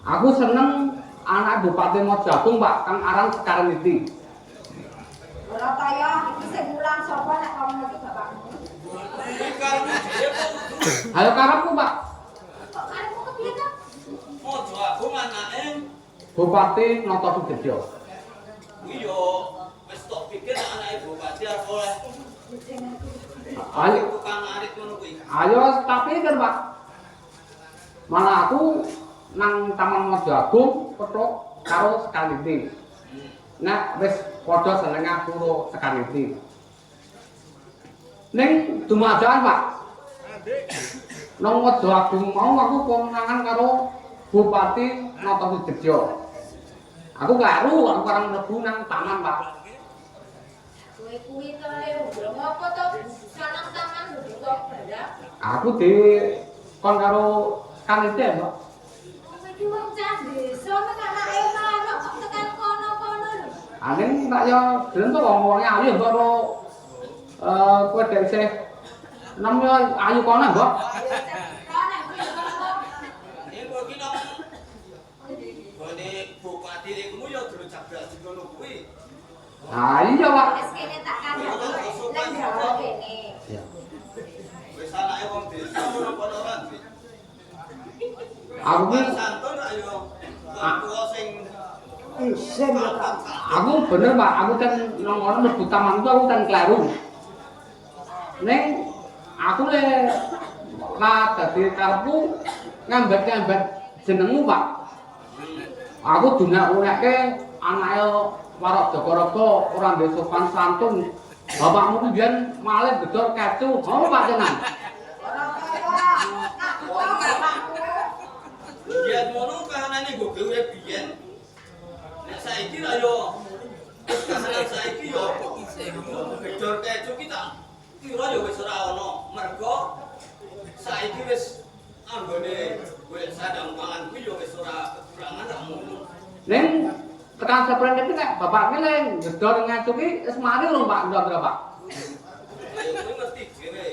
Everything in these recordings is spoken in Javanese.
Aku seneng anak Bupati Mojagung, Pak, Kang Aran Sekarniti. Ora kaya iki sing mulang sapa nek ngomong iki bapakmu. Ayo karepku, Pak. Kok karepmu kepiye to? Mojagung anake Bupati Noto Sudirjo. Iya, wis tok pikir anake Bupati apa oleh. Ayo Kang Arit ngono kuwi. Ayo tapi kan, Pak. Malah aku nang Taman Mojagung petuk karo Sekarniti. Nah, wis padha seneng aku karo Sekarniti. Ning dumadakan, Pak. Nang Mojagung mau aku konangan karo Bupati Noto Sudirjo. Aku kleru, aku karang mlebu nang taman, Pak. Kowe kuwi to le ngopo to sanang taman lho kok barang. Aku di kon karo kanite, Mbak. Kowe iki wong cah desa nek anake manuk kok tekan kono-kono lho. Aning tak yo gelem to wong-wonge ayu Mbak karo kowe dek isih nem yo ayu kono, Mbak. Ini kok iki nang gone bupati lekmu ya durung jablas ngono kuwi. Ah iya, Pak. Wis kene tak kandhani lan gawe kene. Iya. Wis anake wong desa ngono kono ora sih. Aku ki santun ayo. Aku sing Isin ya Kak. aku bener, Pak. Aku kan nang ngono mlebu taman itu aku kan kleru. Ning aku le dadi karepku ngambet-ngambet jenengmu, Pak. Aku dunek-unekke anake Warok Jogorogo ora duwe sopan santun. Bapakmu ku biyen malih gedor kecu. Oh, Pak jenengan. Ora kaya aku bapakmu. biyen ngono kahanane go gawe biyen. Nek saiki ra yo kahanan saiki yo gedor kecu kita. Kira yo wis ora ono. Mergo saiki wis anggone golek sadang pangan kuwi yo wis ora kekurangan ra ngono. Ning tekan sepren iki nek bapakne le gedor ngecu ki wis mari lho, Pak. Ndok Pak. Ayo kowe ngerti dhewe.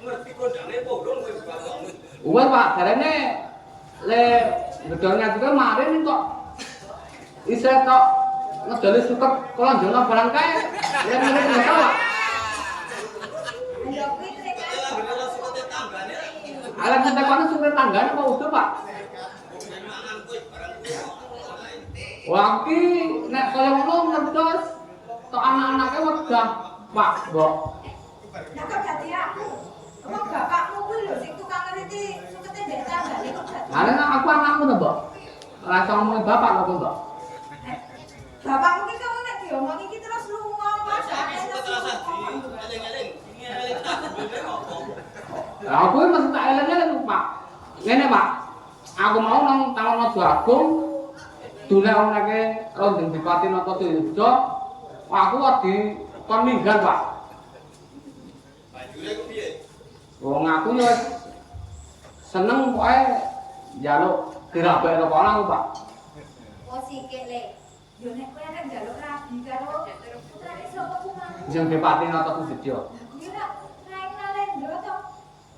Ngerti kondange podong kowe bapakmu. Uwe, Pak, jarene le gedor ngecu ki mari ning kok isih tok ngedoli suket kolonjono barang kae. Ya ngene iki, Pak. Ayo kuwi trek Kowe lagi ora suket tanggane. Alat sampe kono suket tanggane apa udah, Pak? Bukan mangan kowe barang kuwi. Wah, ki nek kaya ngono ngertos tok anak-anake wegah, Pak, Mbok. Lah kok dadi aku. Apa bapakmu kuwi lho sing tukang ngerti sukete ndek tanggane kok dadi. Lah nek aku anakmu to, Mbok. Ora iso ngomongin bapak kok, Mbok. Bapakmu ki kok nek diomongi ki terus lunga Mas. Rasane suket rasa di eling-eling. Ini eling tak dene opo. Lah aku iki mesti tak eling-eling, Pak. Ngene, Pak. Aku mau nang Taman Mojo Agung dunek-uneke Rondeng Bupati Nata Tirjo. Aku wedi kon minggat, Pak. Bajure ku piye? Wong aku yo wis seneng pokoke njaluk dirabekno kono aku, Pak. Oh sikik le. Yo nek kowe arep njaluk rabi karo putrane sapa ku mang. Jeneng Bupati Nata Tirjo. Kuwi rak naik nalendra to.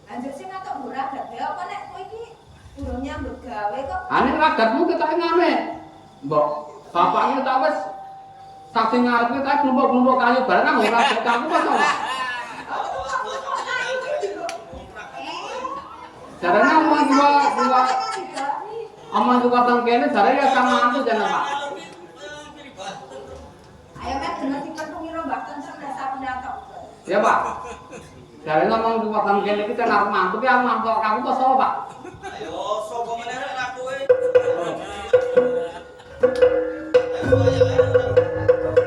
Anjir sing atok murah gak apa nek kowe iki durung nyambut gawe kok. Ane ragatmu ketoke ngene. Mbok, bapaknya tak wis saksi ngarep kita klumpuk-klumpuk kayu bareng nang ora ada kamu kok to. Jarane omong juga teng kene jare ya sama antu jane, Pak. Ayo mek bener dipetungi rombak kenceng desa penyatok. Ya, Pak. Jare ngomong juga teng kene iki tenar mantu ki aku mantu kamu kok sapa, Pak? Ayo sapa meneh rek aku kowe. Ayo ayo.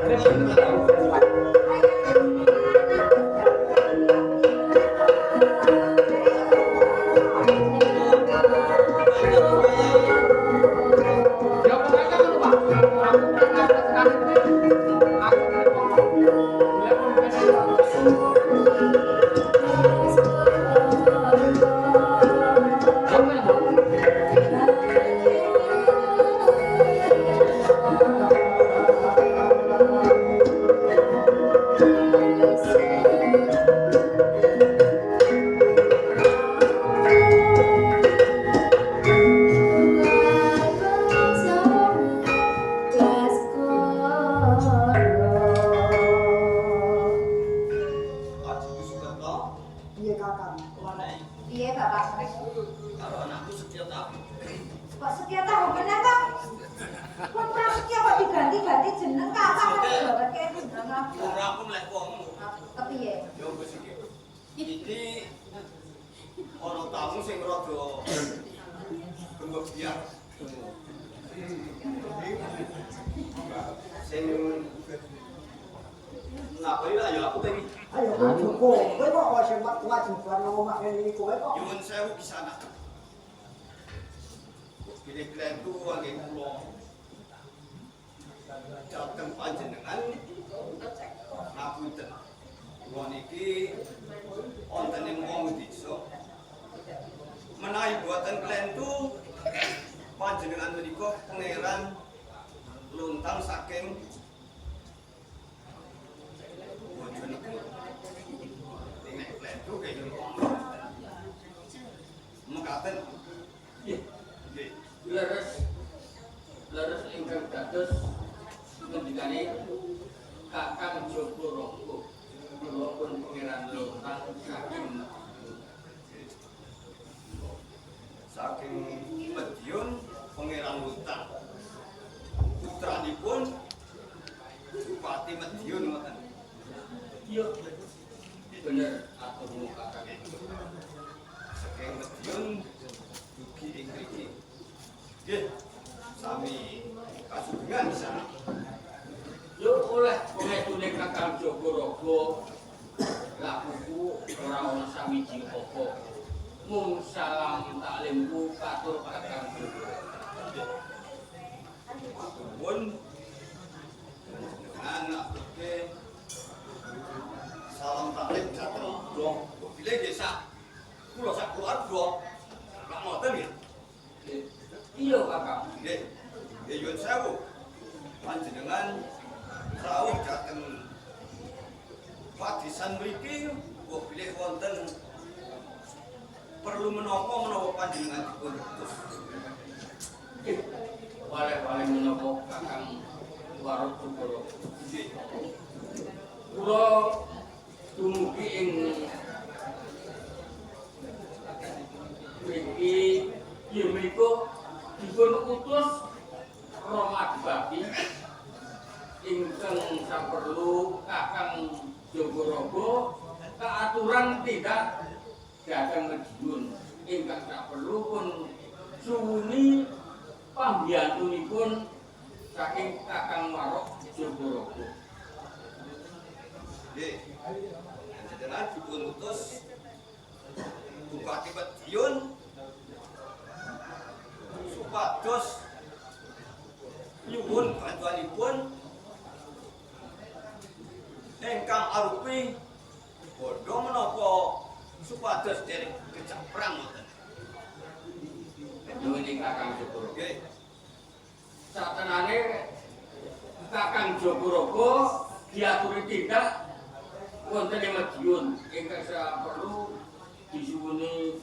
Ini bener, Pak. Ya pokoknya kan, Pak. Aku pernah sekali aku Aji suket to. Iya Kakak. Piye Bapak? Karo anakku setia ta. Kok setia tahu bener to? Kok prasetya kok diganti-ganti jeneng kakak kok gawe kaya jeneng aku. Ora aku mlek wong. Kepiye? Yo wis iki. Iki ana tamu sing rada gembok biar. Sing ngapoi lah ya aku tadi. Ayo bojoku, kowe kok kok sing kewajiban nang omah kene iki kowe kok. Nyuwun sewu kisana. Gede klentu angge kula. dateng panjenengan ngapunten. Kula niki wonten ing wong desa. Menawi boten klentu panjenengan menika pangeran luntang saking bojonipun. Nek klentu kaya mekaten. Nggih. Leres ingkang dados ngendikane Kakang Jogorogo kula pun pangeran luntang saking Madiun pangeran luntang. Putranipun Bupati Madiun ngoten. iya bener atur muka kakek Saking Madiun dugi ing mriki. Nggih, sami kasugengan sana. yo oleh pengedune Kakang Jogorogo lakuku ora ana sawiji apa mung salam taklimku katur Kakang Jogorogo Pun anak oke salam taklim jatuh dong. Bila desa, kula sak keluarga, gak ngoten ya. iya Kakang Nggih, nggih nyuwun sewu. Panjenengan rawuh dhateng Padesan mriki, kok bilih wonten perlu menapa menawa panjenengan dipun utus. wale-wale menapa Kakang Warok Jogorogo Nggih. kula dumugi ing mriki yen menika dipun utus Rama Bati ingkang saperlu Kakang Jogorogo kaaturan tidak dhateng Madiun ingkang saperlu pun suwuni pambyantunipun saking Kakang Warok Jogorogo. Nggih. Panjenengan dipun utus Bupati Madiun supados nyuwun bantuanipun ingkang arupi bodho menapa supados dereng kecak perang ngoten. Nyuwun ing Kakang Jogorogo. Nggih. Satenane Kakang Jogorogo diaturi tindak wonten ing Madiun ingkang saperlu disuwuni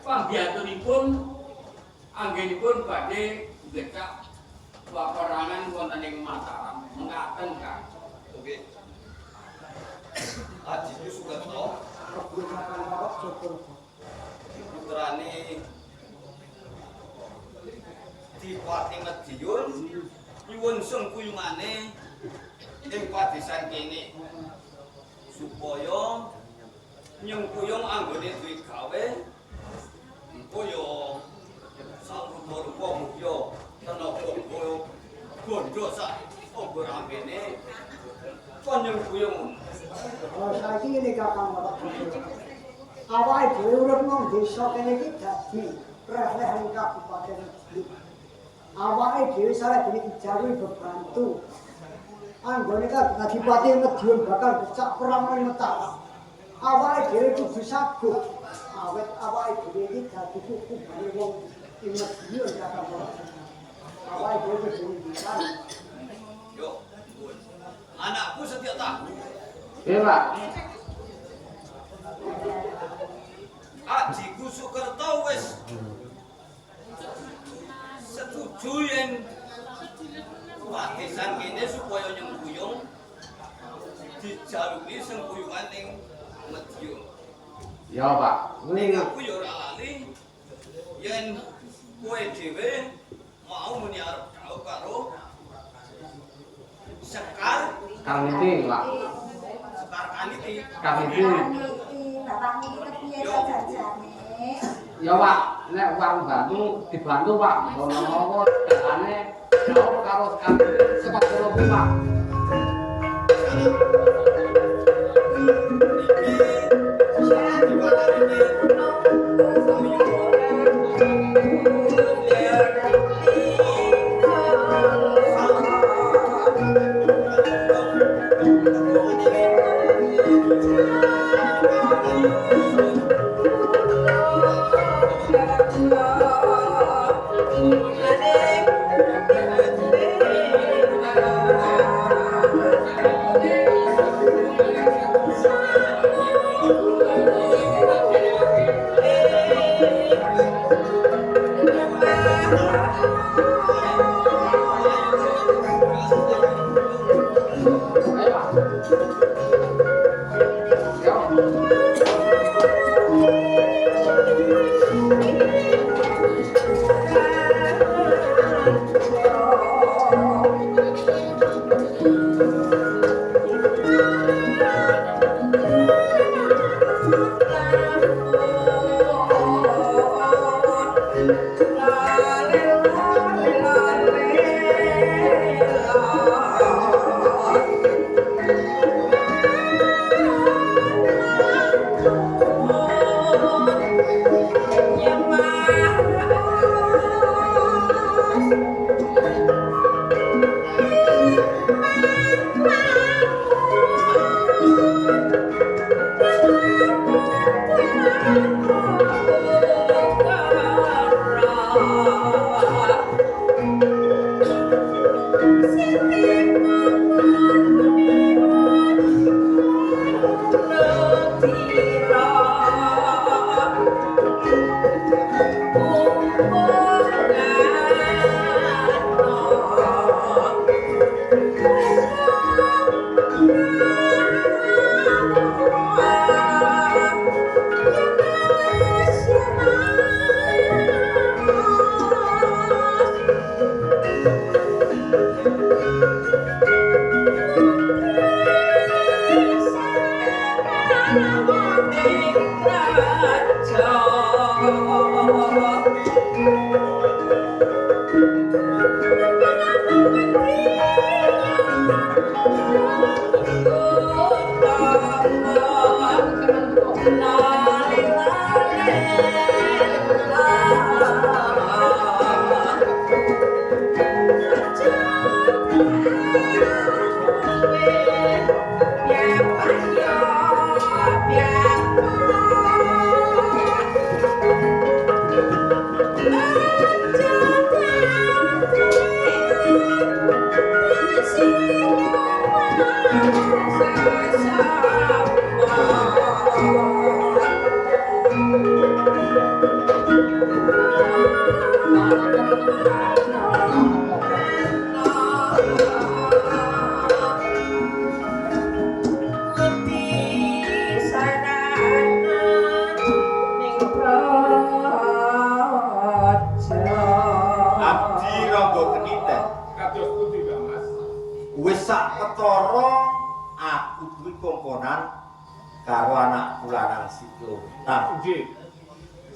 pambyantunipun anggenipun badhe ngecak peperangan wonten ing Mataram. Mekaten Kang. Nggih. Aji Sukerto Kebijakan Bapak Jogorogo. putrane Dipati Madiun nyuwun sengkuyungane ing padesan kene supaya nyengkuyung anggone duwe gawe engko ya samrupa-rupa muya tenaga bondo sak oborambene kon nyengkuyung. Saiki ngene Kakang Bapak Jogorogo. Awake dhewe urip nang desa kene iki dadi reh-reh ing Kabupaten Madiun. Awake dhewe salah dene dijawi bebantu. Anggone Kadipati Madiun bakal becak perang ning Mataram. Awake dhewe kudu saguh. Awet awake dhewe iki dadi kuku bali wong ing Madiun Kakang Bapak. Awake dhewe kudu bisa. Yo, pun. Anakku setia tahu. Iya Pak. Ajiku Sukerto wis setuju yen padesan kene supaya nyengkuyung dijaluki sengkuyungan ning Madiun. Ya Pak. Ning Ini aku ya ora lali yen kowe dhewe mau muni arep gawe karo Sekar Kaniti Pak. Sekar Kaniti. Kaniti. Bapak niki kepiye jajane? Ya Pak, nek uang bantu dibantu Pak. Ngono dalane jauh karo sepak bola Pak. Iki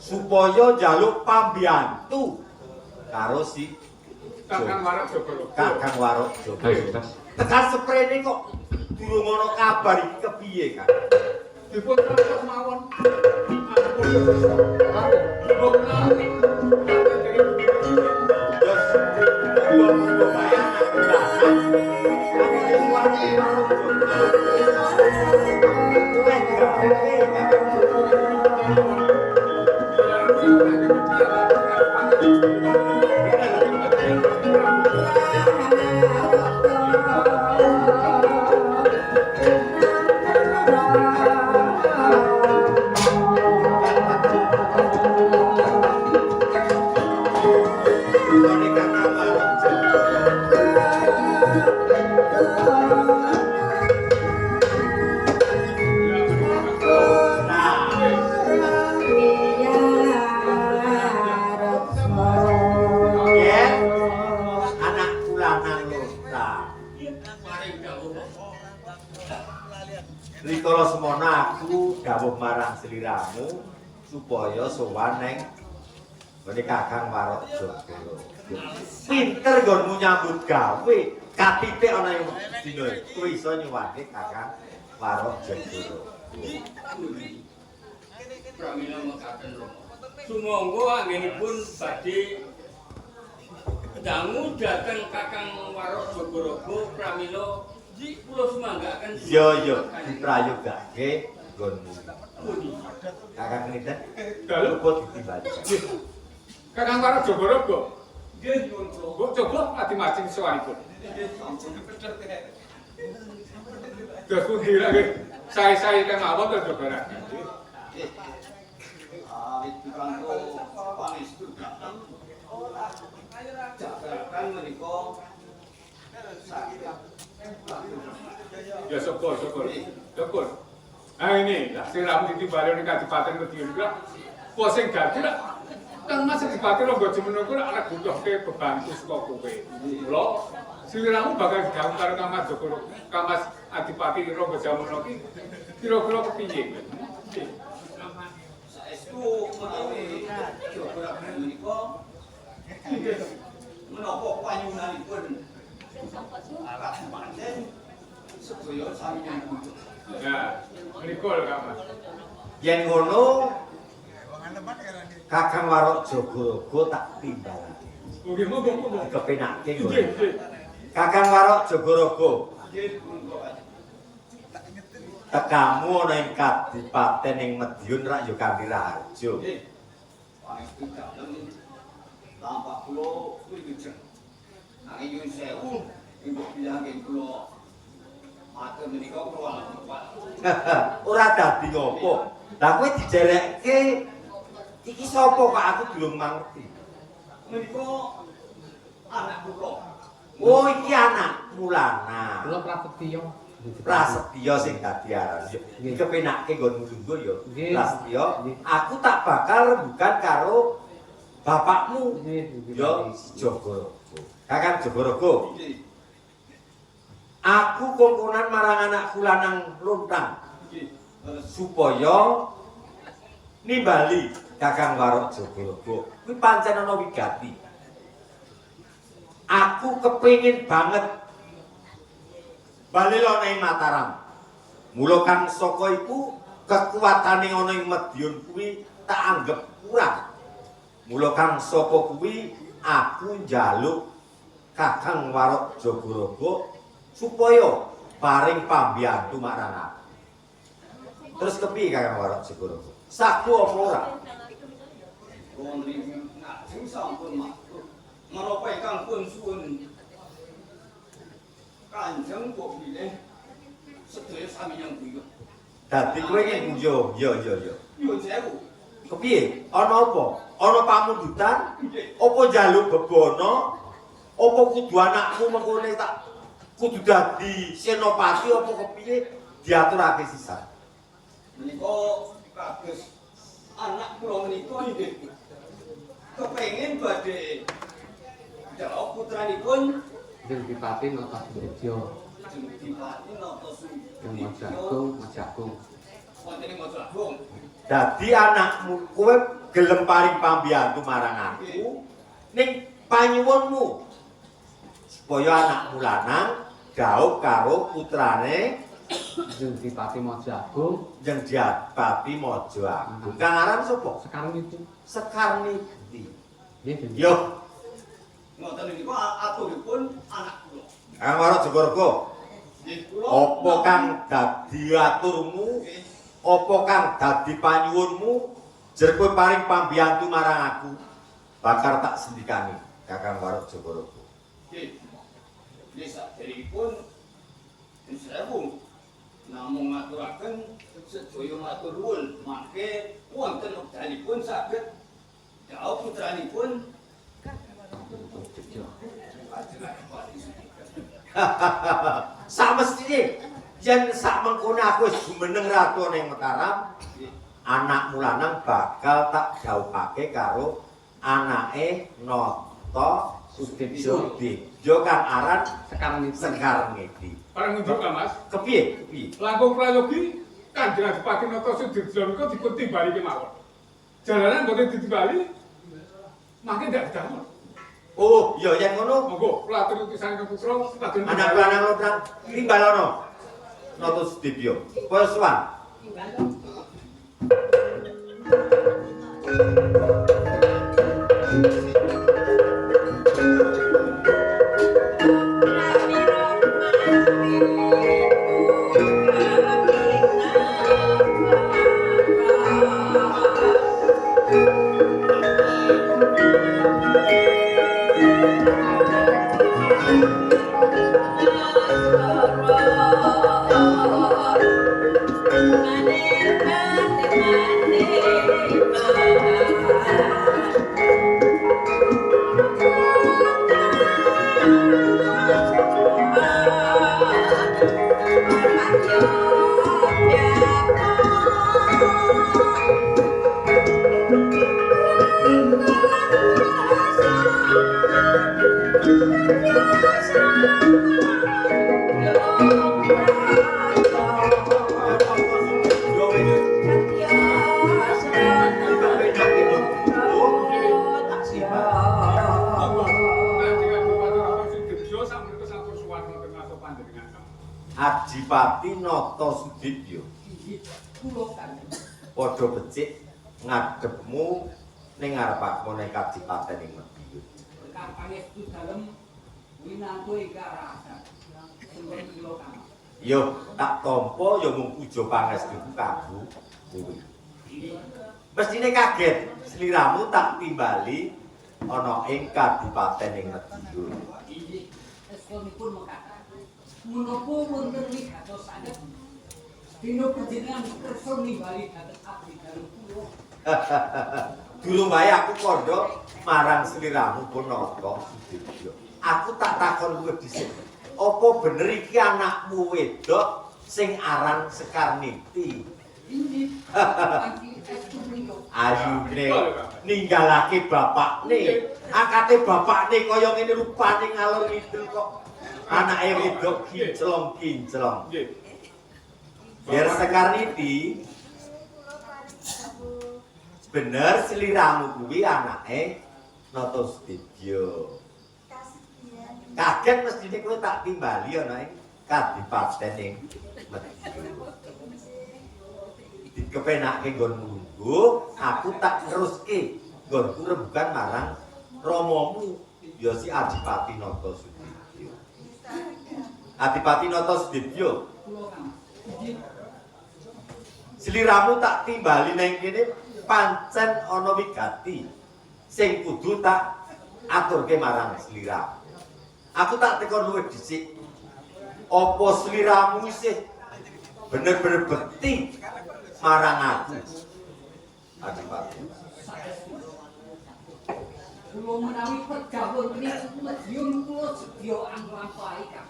supaya njaluk pambiyantu karo si Kakang Warok Jogoro. Kakang Warok Jogoro. Tekan sprene kok durung ana kabar iki kepiye, Kang? Dipun terus mawon. Aku rikala semana aku dawuh marang sliramu supaya sowan neng ngene Kakang Warok Jogoro. Pinter nggonmu nyambut gawe, katitik ana ing dina kuwi iso nyuwake Kakang Warok Jogoro. pramila mekaten Rama. Sumangga anggenipun badhe dangu dhateng Kakang Warok Jogoro pramila kula semanggaken. Iya, diprayogake nggonmu. Kakang Niten, luput ditimbali. Kakang Warok Jogoro kok. Nggih nyuwun kula. Kok coba ati-macing sowanipun. Terus pundi lagi sae-sae kemawon to Jogoro. Itu kanggo pangestu dateng. Jabatan menika sakit. Ya syukur. Ah ini, sing ramu ditimbali ning Kadipaten Medion kira kok sing ganti lah. Kang Mas Adipati Rangga Jemena kuwi arep butuhke bebantu saka kowe. Mula sliramu bakal digawé karo Kang Mas Jogoro. Kang Mas Adipati Rangga Jemena ki kira-kira kepiye? Saestu menawi Jogoro menika menapa panyunanipun arah pancen sedaya sami nyambut. Ya, menika lho Kang Mas. Yen ngono Kakang Warok Jogoro tak timbalake. Nggih monggo. Kepenake ngono. Nggih. Kakang Warok Jogorogo. Nggih, pun kula. Tekamu ana ing Kadipaten ing Madiun rak ya Kanthi Raharjo. Nggih. Pangestu dalem tampak kula kuwi kejeng. Nanging nyuwun sewu, ibu bilangke kula matur menika kula lupa. Ora dadi ngopo. Lah kowe dijelekke iki sapa kok aku durung mangerti. Menika anak kula. Oh iki anak Mulana. Kula Prasetyo. Prasetyo sing dadi aran. Iki kepenake nggonmu lungguh ya. Nggih. Prasetyo, Nggih. aku tak bakal rembugan karo bapakmu. Nggih, Ya Jogorogo. Kakang Jogorogo. Nggih. Aku kongkonan marang anakku lanang Luntang Nggih. supaya nimbali Kakang Warok Jogorogo. Kuwi pancen ana wigati. Aku kepingin banget bali ana ing Mataram. Mula kang saka iku kekuatane ana ing Madiun kuwi tak anggap kurang. Mula kang saka kuwi aku njaluk Kakang Warok Jogorogo supaya paring pambiyantu marang aku. Terus kepiye Kakang Warok Jogorogo? Saku apa ora? Wong ring ngajeng sampun matur. Menapa ingkang pun suwun Kanjeng kok bilih sedaya sami yang guyu. Dadi kowe ngene yo. Nyuwun sewu. Kepiye? Ana apa? Ana pamundutan? Nggih. Apa njaluk bebono? Apa kudu anakmu mengkone tak kudu dadi senopati apa kepiye? Diaturake sisan. Menika kados anak kula menika nggih. Kepengin badhe jawab putranipun Jeng Dipati Notosurejo. Jeng Dipati Notosurejo. Jeng Mojagung, Mojagung. Wonten ing Mojagung. Dadi anakmu kowe gelem paring pambiyantu marang aku ning panyuwunmu supaya anakmu lanang dhaup karo putrane Jeng Dipati Mojagung. Jeng Dipati Mojagung. Kang aran sapa? Sekarang itu. Sekarniti. Nggih, Jeng. Yo, Ngoten menika aturipun anak kula. Kang Warok Jogorogo. Nggih kula. Apa kang dadi aturmu? Nggih. Apa kang dadi panyuwunmu? Jer kowe paring pambiyantu marang aku. Bakar tak sendikani Kakang Warok Jogorogo. Nggih. Nggih saderengipun sewu namung ngaturaken sedaya matur nuwun mangke wonten wekdalipun saged jawab putranipun Samestine yen sak mengkone aku wis jumeneng ratu ning Mataram, anakmu lanang bakal tak dhauphake karo anake Nata Sudibyo. Sudibyo kang aran Sekarang itu. Sekarngiti. Parang ngunjuk Kang Mas. Kepiye? Langkung prayogi Kanjeng Adipati Notosurejo menika dipun timbali kemawon. Jalanan boten ditimbali makin ndak didamel. Oh, iya yen ngono, Monggo kula aturi utusan Kang Putra lajeng anak lanang Luntang timbalono. Nata Sudibyo. Kowe suwan. Adipati Nata Sudibyo. Padha becik ngadepmu ning ngarep aku ning Kadipaten ing Madiun. Kang pangestu dalem Yo tak tampa yo mung puja pangestuku kabu kuwi. Mestine kaget sliramu tak timbali ana ing Kadipaten ing Medion. Eskonipun mekaten. Menapa wonten wigatos saged dina panjenengan kersa nimbali dhateng abdi dalem kula. Durung wae aku kandha marang sliramu Punata Sudibyo. Aku tak takon luwih dhisik. Apa bener iki anakmu wedok sing aran Sekarniti? Inggih. Ayune ninggalake bapakne. Akate bapakne kaya ngene rupane ngalor ngidul kok. Anake wedok kinclong-kinclong. Nggih. Biar Sekarniti bener sliramu kuwi anake Nata Sudibyo. Kaget mestine kowe tak timbali ana ing Kadipaten ing Medion. Dikepenake nggonmu lungguh, aku tak neruske nggonku rembugan marang Ramamu ya si Adipati Nata Sudibyo. Adipati Nata Sudibyo. Sliramu tak timbali nang kene pancen ana wigati sing kudu tak aturke marang sliramu. Aku tak tekon luwih dhisik. Apa sliramu isih bener-bener bekti marang aku? Adipati. Kula menawi pegawon niku Medion kula sedya anglampahi Kang.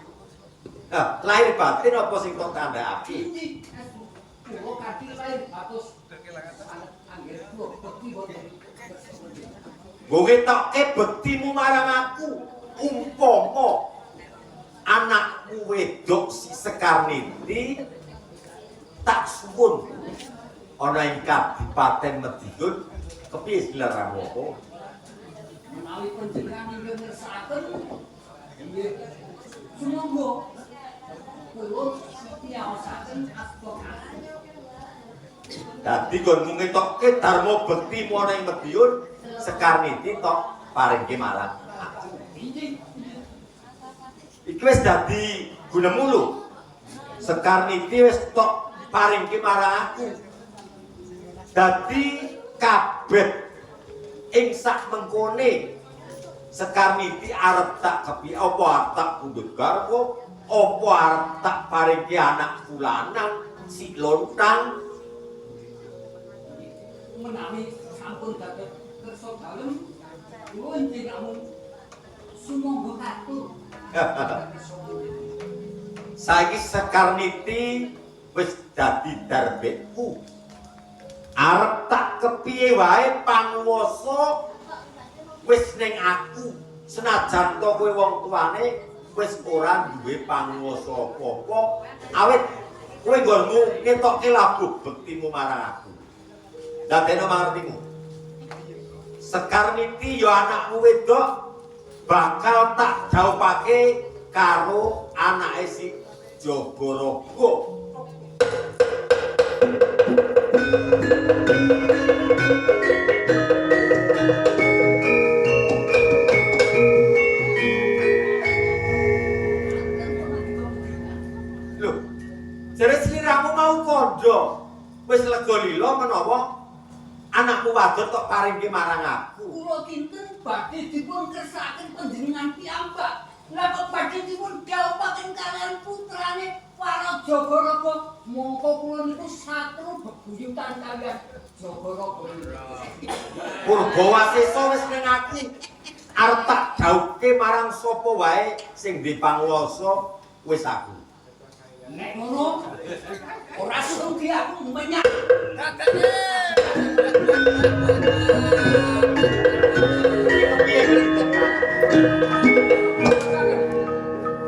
Lahir batin apa sing kok tandhakake? Inggih. Kula kanthi lahir batus sanget anggere kula bekti boten. Nggo ngetokke bektimu marang aku. Umpama anakmu wedok si Sekarniti tak suwun ana ing Kadipaten Medion kepiye sliramu apa? Menawi panjenengan inggih ngersakaken inggih sumangga kula tiyausaken asta kang. Dadi nggonmu ngetokke dharma bektimu ana ing Medion Sekarniti tok paringke marang aku. Iki wis dadi gunemu lho. Sekarniti wis tok paringke marang aku. Dadi kabeh ing sak mengkone Sekarniti arep tak kepi apa arep tak pundhut garwa apa arep tak paringke anakku lanang si lontang. Menawi sampun dados kersa dalem kula inggih namung sumangga katur. Saiki Sekarniti wis dadi darbekku. Arep tak kepiye wae panguwasa wis ning aku. Senajan to kowe wong tuane wis ora duwe panguwasa apa-apa, awit kowe nggonmu ngetokke labuh bektimu marang aku. Dadene mangertimu. Sekarniti ya anakmu wedok bakal tak jawabake karo anake si Jagaraga. Lho, jare sliramu mau kandha wis lega lila menawa anakmu wadon tok paringke marang aku. Kula kinten badhe dipun kersakaken panjenengan piyambak. Lah kok badhe dipun dhawuhaken kaliyan putrane para Jagaraga, mongko kula niku satru bebuyutan kaliyan Jagaraga. Purgawasesa wis ning aku. Arep tak dhawuhke marang sapa wae sing duwe panguwasa wis aku. Nek ngono ora sugih aku menyang.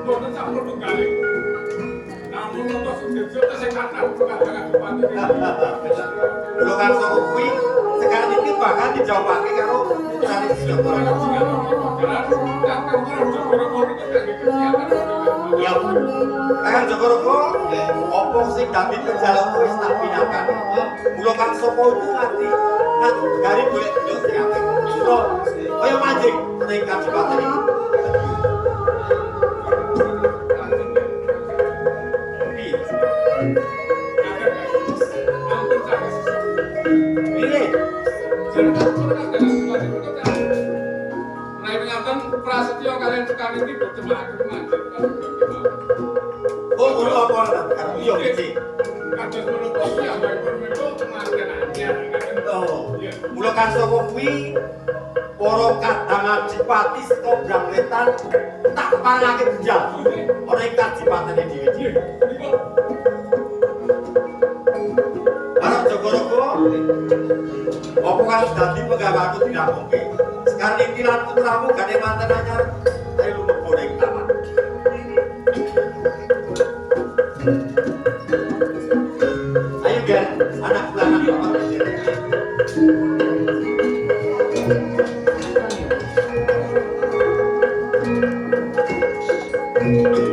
Mboten sak perlu kali. Namun Nata Sudibyo tesih kathah kadang Adipati. Lho kan saka kuwi sekarang iki bakal dijawabake karo putrane Jagaraga. Ya, Kakang Jagaraga, apa sing dadi penjaluk wis tak pinakan. Mula kan sapa itu nganti gari golek yo sing apik. Kaya mancing ning Kadipaten iki. paniti boten matur manjing. Oh, ngono apa karo yo iki. Kados menapa kuwi ambekipun menika manten anyar. Oh, mula kan saka kuwi para kadang adipati saka Brangwetan tak parake benjal. Ora ing kadipatene dhewe-dhewe. Arep Jogorogo. Apa kan dadi pegawaiku dirampungke. Sekarang iki lan putramu gane manten anyar. Ayo lu mlebu ning taman. Ayo Gan, anak bulanan bapak sendiri. Thank you.